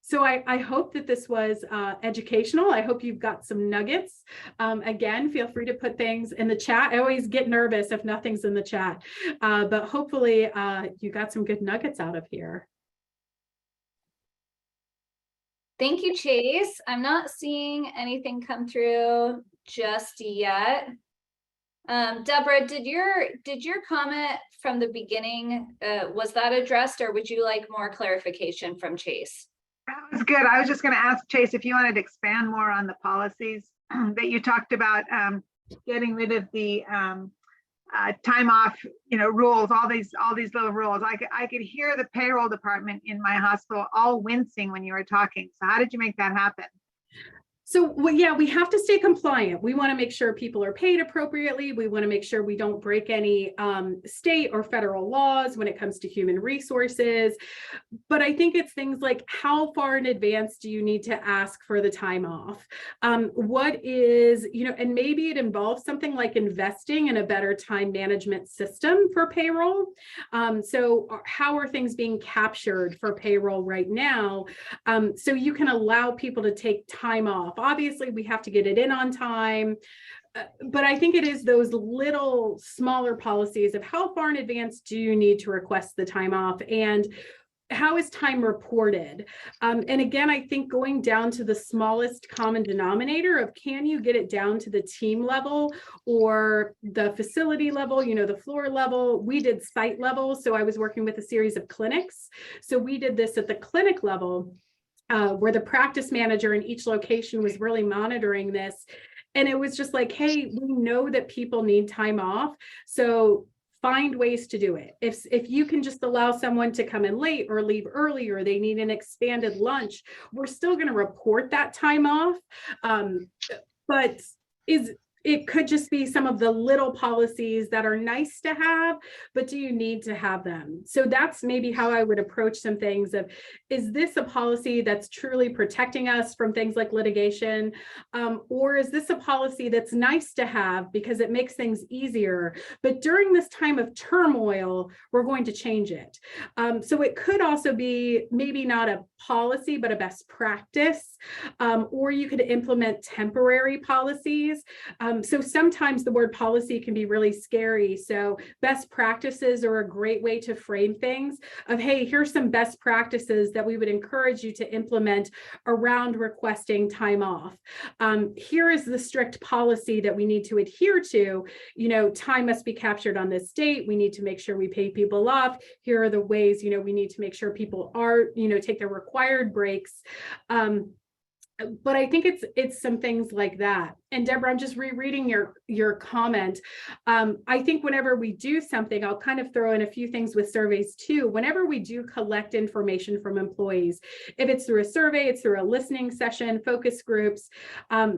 So I hope that this was educational. I hope you've got some nuggets. Again, feel free to put things in the chat. I always get nervous if nothing's in the chat, but hopefully you got some good nuggets out of here. Thank you, Chase. I'm not seeing anything come through just yet. Deborah, did your comment from the beginning, was that addressed, or would you like more clarification from Chase? That was good. I was just going to ask Chase if you wanted to expand more on the policies that you talked about, getting rid of the time off, rules, all these little rules. I could hear the payroll department in my hospital all wincing when you were talking. So how did you make that happen? So, well, yeah, we have to stay compliant. We want to make sure people are paid appropriately. We want to make sure we don't break any state or federal laws when it comes to human resources. But I think it's things like, how far in advance do you need to ask for the time off? What is, and maybe it involves something like investing in a better time management system for payroll. So how are things being captured for payroll right now? So you can allow people to take time off. Obviously, we have to get it in on time, but I think it is those little smaller policies of how far in advance do you need to request the time off, and how is time reported? And again, I think going down to the smallest common denominator of, can you get it down to the team level or the facility level, the floor level? We did site level. So I was working with a series of clinics. So we did this at the clinic level, where the practice manager in each location was really monitoring this. And it was just like, hey, we know that people need time off, so find ways to do it. If you can just allow someone to come in late or leave early, or they need an expanded lunch, we're still going to report that time off. But it could just be some of the little policies that are nice to have, but do you need to have them? So that's maybe how I would approach some things of, is this a policy that's truly protecting us from things like litigation? Or is this a policy that's nice to have because it makes things easier, but during this time of turmoil, we're going to change it? So it could also be maybe not a policy, but a best practice, or you could implement temporary policies. So sometimes the word policy can be really scary. So best practices are a great way to frame things of, hey, here's some best practices that we would encourage you to implement around requesting time off. Here is the strict policy that we need to adhere to. Time must be captured on this date. We need to make sure we pay people off. Here are the ways, we need to make sure people are, take their required breaks. But I think it's some things like that. And Deborah, I'm just rereading your comment. I think whenever we do something, I'll kind of throw in a few things with surveys too. Whenever we do collect information from employees, if it's through a survey, it's through a listening session, focus groups.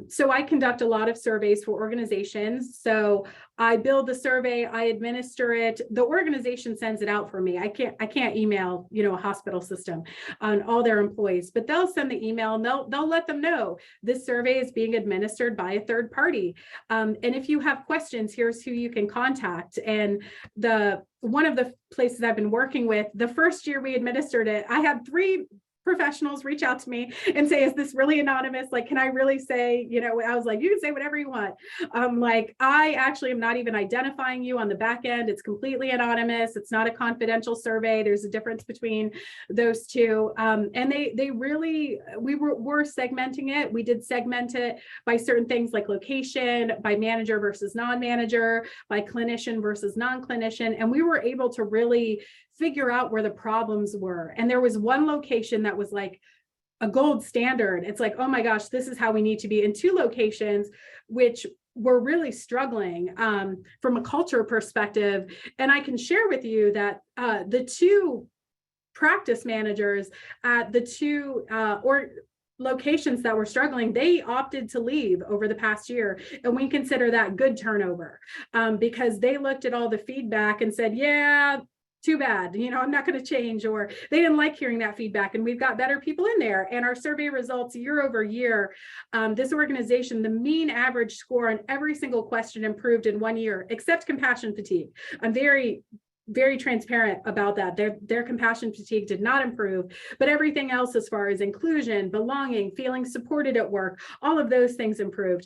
So I conduct a lot of surveys for organizations. So I build the survey, I administer it. The organization sends it out for me. I can't email, a hospital system on all their employees, but they'll send the email and they'll let them know this survey is being administered by a third party. And if you have questions, here's who you can contact. And one of the places I've been working with, the first year we administered it, I had 3 professionals reach out to me and say, is this really anonymous? Like, can I really say, I was like, you can say whatever you want. Like, I actually am not even identifying you on the back end. It's completely anonymous. It's not a confidential survey. There's a difference between those two. And they really, we're segmenting it. We did segment it by certain things like location, by manager versus non-manager, by clinician versus non-clinician. And we were able to really figure out where the problems were. And there was one location that was like a gold standard. It's like, oh my gosh, this is how we need to be. In 2 locations, which were really struggling from a culture perspective. And I can share with you that the 2 practice managers at the 2 locations that were struggling, they opted to leave over the past year. And we consider that good turnover because they looked at all the feedback and said, yeah, too bad, I'm not going to change, or they didn't like hearing that feedback. And we've got better people in there. And our survey results year over year, this organization, the mean average score on every single question improved in 1 year, except compassion fatigue. I'm very, very transparent about that. Their compassion fatigue did not improve, but everything else, as far as inclusion, belonging, feeling supported at work, all of those things improved.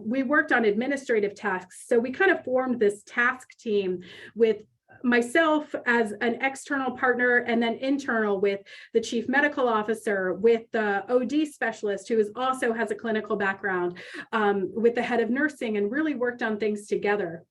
We worked on administrative tasks. So we kind of formed this task team with myself as an external partner and then internal with the chief medical officer, with the OD specialist who also has a clinical background, with the head of nursing, and really worked on things together.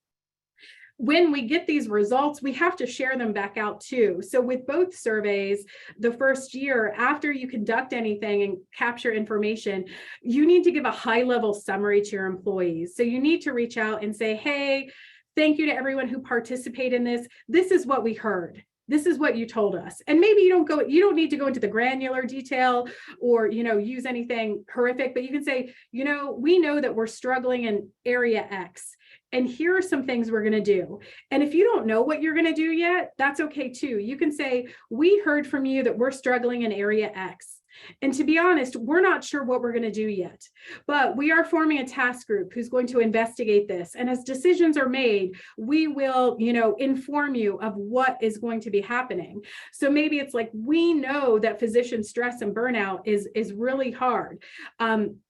When we get these results, we have to share them back out too. So with both surveys, the first year after you conduct anything and capture information, you need to give a high-level summary to your employees. So you need to reach out and say, hey, thank you to everyone who participated in this. This is what we heard. This is what you told us. And maybe you don't need to go into the granular detail or, use anything horrific, but you can say, we know that we're struggling in area X. And here are some things we're going to do. And if you don't know what you're going to do yet, that's okay too. You can say, we heard from you that we're struggling in area X. And to be honest, we're not sure what we're going to do yet, but we are forming a task group who's going to investigate this. And as decisions are made, we will, inform you of what is going to be happening. So maybe it's like, we know that physician stress and burnout is really hard.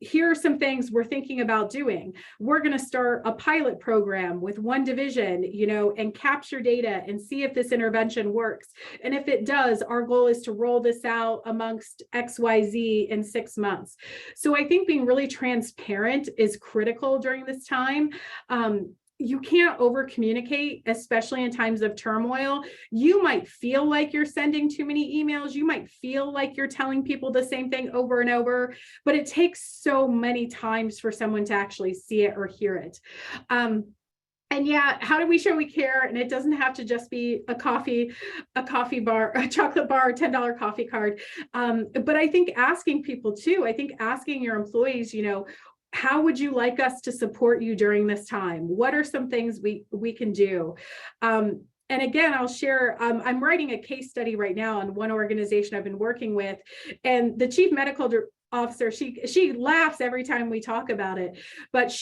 Here are some things we're thinking about doing. We're going to start a pilot program with one division, and capture data and see if this intervention works. And if it does, our goal is to roll this out amongst XYZ in 6 months. So I think being really transparent is critical during this time. You can't over communicate, especially in times of turmoil. You might feel like you're sending too many emails. You might feel like you're telling people the same thing over and over, but it takes so many times for someone to actually see it or hear it. And yeah, how do we show we care? And it doesn't have to just be a coffee bar, a chocolate bar, $10 coffee card. But I think asking people too, asking your employees, how would you like us to support you during this time? What are some things we can do? And again, I'll share, I'm writing a case study right now on one organization I've been working with, and the chief medical officer, she laughs every time we talk about it, but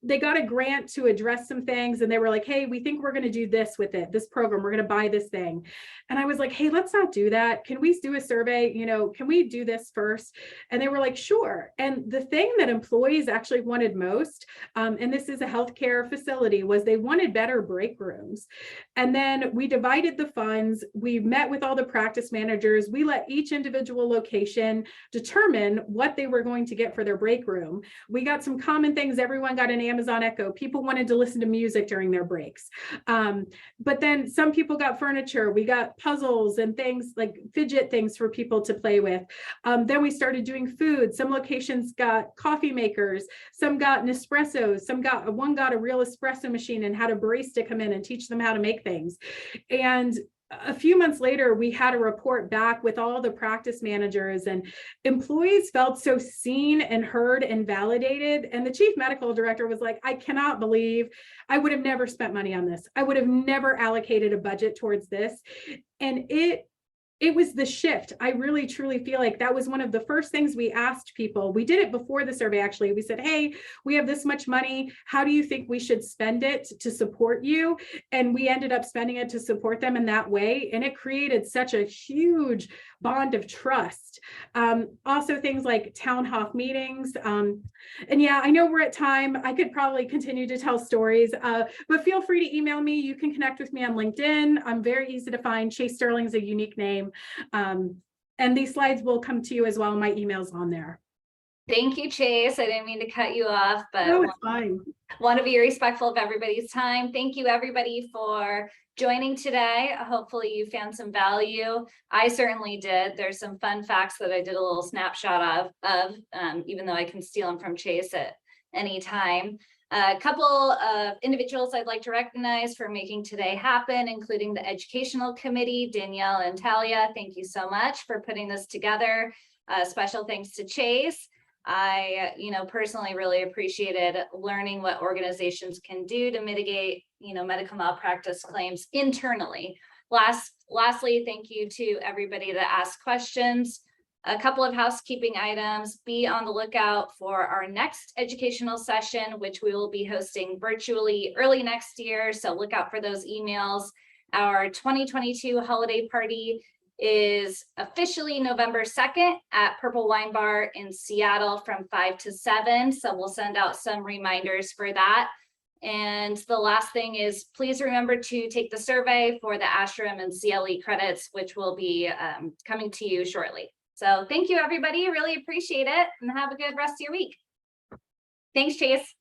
they got a grant to address some things, and they were like, hey, we think we're going to do this with it, this program, we're going to buy this thing. And I was like, hey, let's not do that. Can we do a survey? Can we do this first? And they were like, sure. And the thing that employees actually wanted most, and this is a healthcare facility, was they wanted better break rooms. And then we divided the funds. We met with all the practice managers. We let each individual location determine what they were going to get for their break room. We got some common things. Everyone got an Amazon Echo. People wanted to listen to music during their breaks. But then some people got furniture. We got puzzles and things like fidget things for people to play with. Then we started doing food. Some locations got coffee makers. Some got Nespressos. One got a real espresso machine and had a barista come in and teach them how to make things. And a few months later, we had a report back with all the practice managers, and employees felt so seen and heard and validated. And the chief medical director was like, I cannot believe I would have never spent money on this. I would have never allocated a budget towards this. And it was the shift. I really, truly feel like that was one of the first things we asked people. We did it before the survey, actually. We said, hey, we have this much money. How do you think we should spend it to support you? And we ended up spending it to support them in that way. And it created such a huge bond of trust. Also things like town hall meetings. And yeah, I know we're at time. I could probably continue to tell stories, but feel free to email me. You can connect with me on LinkedIn. I'm very easy to find. Chase Sterling is a unique name. And these slides will come to you as well. My email's on there. Thank you, Chase. I didn't mean to cut you off, but no, it's fine. Want to be respectful of everybody's time. Thank you, everybody, for joining today. Hopefully you found some value. I certainly did. There's some fun facts that I did a little snapshot of even though I can steal them from Chase at any time. A couple of individuals I'd like to recognize for making today happen, including the Educational Committee, Danielle and Talia. Thank you so much for putting this together. Special thanks to Chase. I, personally really appreciated learning what organizations can do to mitigate, medical malpractice claims internally. Lastly, thank you to everybody that asked questions. A couple of housekeeping items. Be on the lookout for our next educational session, which we will be hosting virtually early next year. So look out for those emails. Our 2022 holiday party is officially November 2nd at Purple Wine Bar in Seattle from 5 to 7. So we'll send out some reminders for that. And the last thing is, please remember to take the survey for the ASHRM and CLE credits, which will be coming to you shortly. So thank you, everybody. Really appreciate it, and have a good rest of your week. Thanks, Chase.